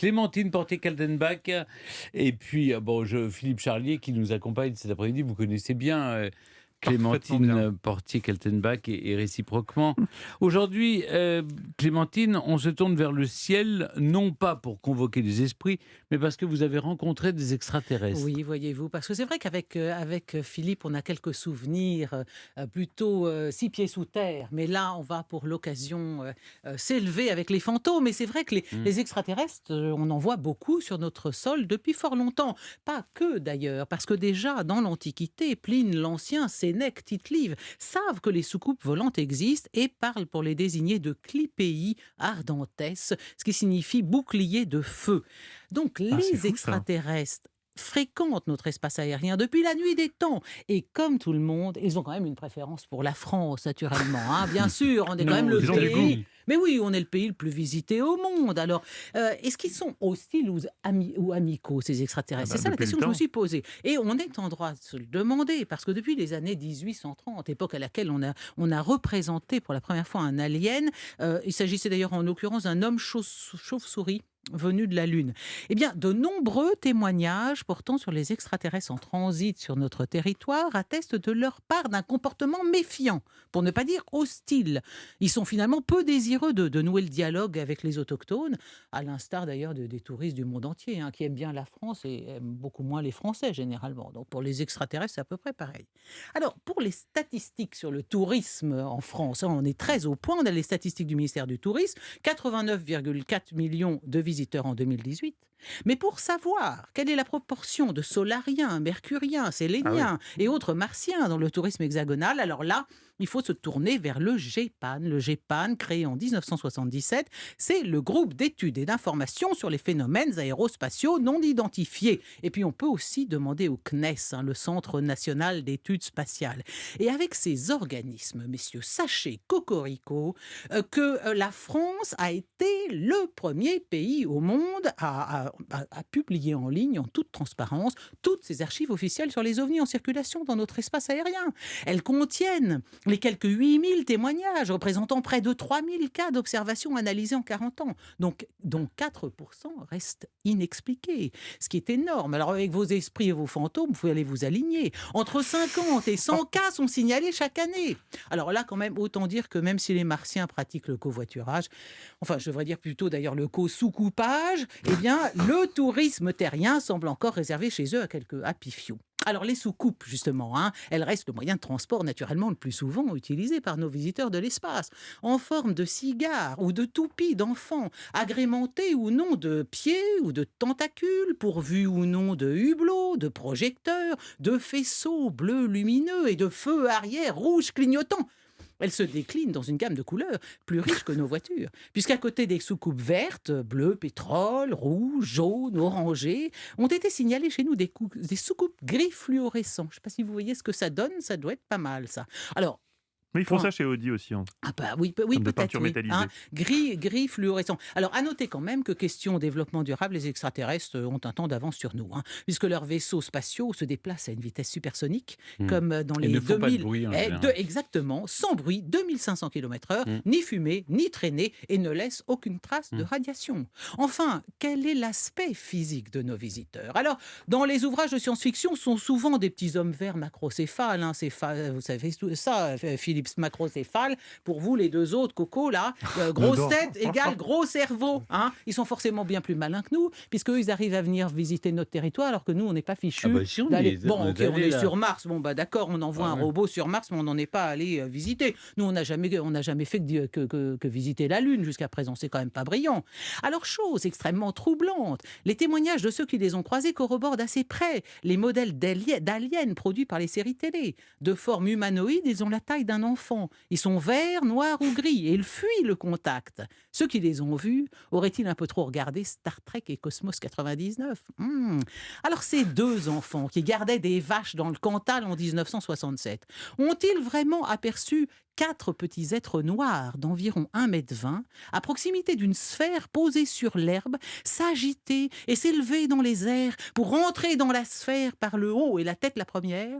Clémentine Portier-Kaltenbach et puis Philippe Charlier qui nous accompagne cet après-midi. Vous connaissez bien Parfaitement bien. Clémentine Portier-Kaltenbach et réciproquement. Aujourd'hui, Clémentine, on se tourne vers le ciel, non pas pour convoquer les esprits, mais parce que vous avez rencontré des extraterrestres. Oui, voyez-vous, parce que c'est vrai qu'avec Philippe, on a quelques souvenirs plutôt 6 pieds sous terre, mais là, on va pour l'occasion s'élever avec les fantômes. Et c'est vrai que les, Hmm. les extraterrestres, on en voit beaucoup sur notre sol depuis fort longtemps. Pas que d'ailleurs, parce que déjà dans l'Antiquité, Pline l'Ancien, Sénèque, Tite-Live savent que les soucoupes volantes existent et parlent pour les désigner de clipéi ardentes, ce qui signifie bouclier de feu. Donc Ah, c'est les fou ça. extraterrestres fréquentent notre espace aérien depuis la nuit des temps. Et comme tout le monde, ils ont quand même une préférence pour la France, naturellement, hein. Bien sûr, on est quand même Non, aux le Ils ont du goût. pays. États-Unis. Mais oui, on est le pays le plus visité au monde. Alors, est-ce qu'ils sont hostiles ou amicaux, ces Ah extraterrestres? bah, C'est ça la depuis le question que je me temps. suis posée. Et on est en droit de se le demander, parce que depuis les années 1830, époque à laquelle on a représenté pour la première fois un alien, il s'agissait d'ailleurs en l'occurrence d'un homme chauve-souris venu de la Lune. Eh bien, de nombreux témoignages portant sur les extraterrestres en transit sur notre territoire attestent de leur part d'un comportement méfiant, pour ne pas dire hostile. Ils sont finalement peu désireux de nouer le dialogue avec les autochtones, à l'instar d'ailleurs des touristes du monde entier, hein, qui aiment bien la France et aiment beaucoup moins les Français généralement. Donc pour les extraterrestres, c'est à peu près pareil. Alors, pour les statistiques sur le tourisme en France, hein, on est très au point. On a les statistiques du ministère du Tourisme, 89,4 millions de visiteurs en 2018. Mais pour savoir quelle est la proportion de solariens, mercuriens, Ah oui. séléniens et autres martiens dans le tourisme hexagonal, alors là, il faut se tourner vers le GEPAN. Le GEPAN, créé en 1977, c'est le groupe d'études et d'informations sur les phénomènes aérospatiaux non identifiés. Et puis on peut aussi demander au CNES, hein, le Centre national d'études spatiales. Et avec ces organismes, messieurs, sachez, cocorico, que la France a été le premier pays au monde à publier en ligne, en toute transparence, toutes ces archives officielles sur les ovnis en circulation dans notre espace aérien. Elles contiennent les quelques 8000 témoignages représentant près de 3000 cas d'observation analysés en 40 ans, donc dont 4% restent inexpliqués, ce qui est énorme. Alors avec vos esprits et vos fantômes, vous pouvez aller vous aligner. Entre 50 et 100 cas sont signalés chaque année. Alors là, quand même, autant dire que même si les Martiens pratiquent le covoiturage, enfin, je devrais dire plutôt d'ailleurs le co-sous-coupage, eh bien, le tourisme terrien semble encore réservé chez eux à quelques happy few. Alors, les soucoupes, justement, hein, elles restent le moyen de transport naturellement le plus souvent utilisé par nos visiteurs de l'espace, en forme de cigares ou de toupies d'enfants, agrémentés ou non de pieds ou de tentacules, pourvus ou non de hublots, de projecteurs, de faisceaux bleus lumineux et de feux arrière rouges clignotants. Elle se décline dans une gamme de couleurs plus riche que nos voitures, puisqu'à côté des soucoupes vertes, bleues, pétrole, rouges, jaunes, orangées, ont été signalées chez nous des soucoupes gris fluorescents. Je ne sais pas si vous voyez ce que ça donne, ça doit être pas mal ça. Alors, Mais ils font point. ça chez Audi aussi, hein, Ah bah oui, oui comme de peut-être, peinture oui. Hein. métallisée. Gris fluorescent. Alors, à noter quand même que question développement durable, les extraterrestres ont un temps d'avance sur nous, hein, puisque leurs vaisseaux spatiaux se déplacent à une vitesse supersonique, Hmm. comme dans Ils ne les font pas de 2000, bruit en général. exactement, sans bruit, 2500 km/h, Hmm. ni fumée, ni traînée, et ne laissent aucune trace de Hmm. radiation. Enfin, quel est l'aspect physique de nos visiteurs? Alors, dans les ouvrages de science-fiction, sont souvent des petits hommes verts macrocéphales, hein, vous savez tout ça, Philippe, macrocéphale. Pour vous, les deux autres, Coco, là, grosse J'adore. tête égale gros cerveau. Hein, ils sont forcément bien plus malins que nous, puisqu'eux, ils arrivent à venir visiter notre territoire, alors que nous, on n'est pas Ah fichus bah si, d'aller. on Bon, est ok, on allé est là. sur Mars. Bon, bah d'accord, on envoie Ah un ouais. robot sur Mars, mais on n'en est pas allé visiter. Nous, on n'a jamais fait que visiter la Lune jusqu'à présent. C'est quand même pas brillant. Alors, chose extrêmement troublante, les témoignages de ceux qui les ont croisés corroborent d'assez près les modèles d'aliens produits par les séries télé. De forme humanoïde, ils ont la taille d'un enfant. Ils sont verts, noirs ou gris et ils fuient le contact. Ceux qui les ont vus auraient-ils un peu trop regardé Star Trek et Cosmos 99? Alors ces deux enfants qui gardaient des vaches dans le Cantal en 1967, ont-ils vraiment aperçu quatre petits êtres noirs d'environ 1,20 m à proximité d'une sphère posée sur l'herbe, s'agiter et s'élever dans les airs pour entrer dans la sphère par le haut et la tête la première?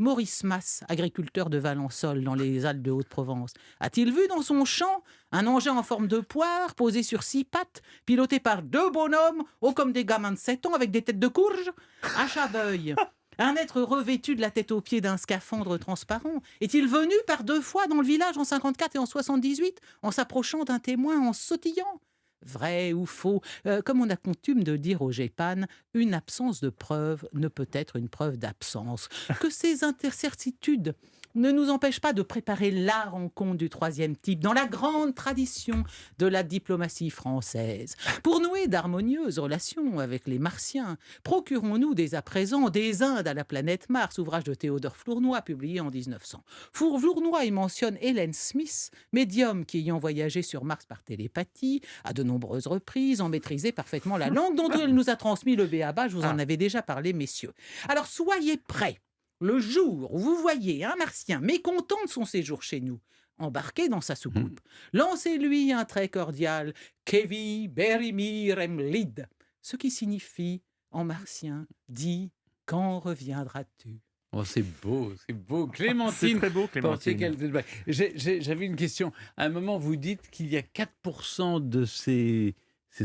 Maurice Mas, agriculteur de Valençol dans les Alpes de Haute-Provence, a-t-il vu dans son champ un engin en forme de poire posé sur 6 pattes, piloté par 2 bonhommes, hauts comme des gamins de 7 ans avec des têtes de courge? À Chaveuil, un être revêtu de la tête aux pieds d'un scaphandre transparent est-il venu par 2 fois dans le village en 54 et en 78 en s'approchant d'un témoin en sautillant? Vrai ou faux? Comme on a coutume de dire au GEPAN, une absence de preuve ne peut être une preuve d'absence. Que ces incertitudes ne nous empêchent pas de préparer la rencontre du 3e type dans la grande tradition de la diplomatie française. Pour nouer d'harmonieuses relations avec les Martiens, procurons-nous dès à présent des Indes à la planète Mars, ouvrage de Théodore Flournoy publié en 1900. Flournoy y mentionne Helen Smith, médium qui ayant voyagé sur Mars par télépathie, à de nombreuses reprises, en maîtrisait parfaitement la langue dont elle nous a transmis le b.a.-ba, je vous en avais déjà parlé, messieurs. Alors soyez prêts. Le jour où vous voyez un Martien mécontent de son séjour chez nous, embarqué dans sa soucoupe, lancez-lui un très cordial « Kevi Berimir Emlid », ce qui signifie, en martien, « Dis, quand reviendras-tu » Oh, c'est beau. C'est Clémentine, très beau, pensez Clémentine. J'avais une question. À un moment, vous dites qu'il y a 4% de ces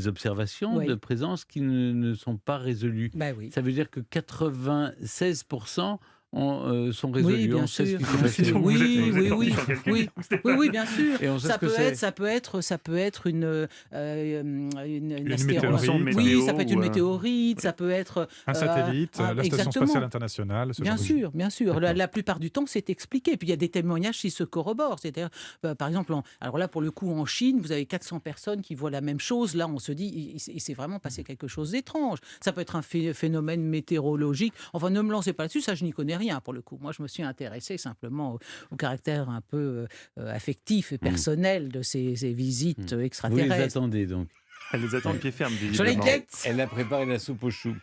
observations Oui. de présence qui ne sont pas résolues. Ben oui. Ça veut dire que 96% sont résolus. Oui, bien On sait ce sûr. qui s'est Bien passé. sûr. Vous êtes Oui, parti sur quelqu'un. oui, bien sûr. Et on sait ce que c'est. Ça peut être une météorite, oui, ça peut être une ou, météorite, ça peut être Un satellite, la Station exactement. spatiale internationale. ce Bien genre de choses. sûr, bien sûr. La plupart du temps, c'est expliqué. Puis il y a des témoignages qui se corroborent. C'est-à-dire, par exemple, alors là, pour le coup, en Chine, vous avez 400 personnes qui voient la même chose. Là, on se dit, il s'est vraiment passé quelque chose d'étrange. Ça peut être un phénomène météorologique. Enfin, ne me lancez pas là-dessus, ça, je n'y connais rien pour le coup. Moi, je me suis intéressé simplement au caractère un peu affectif et personnel de ces visites Vous les extraterrestres. attendez donc. Elle les attend de pied ferme, Je les visiblement. guette. Elle a préparé la soupe aux choux.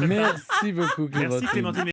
Merci beaucoup, Clémentine. Merci Clémentine.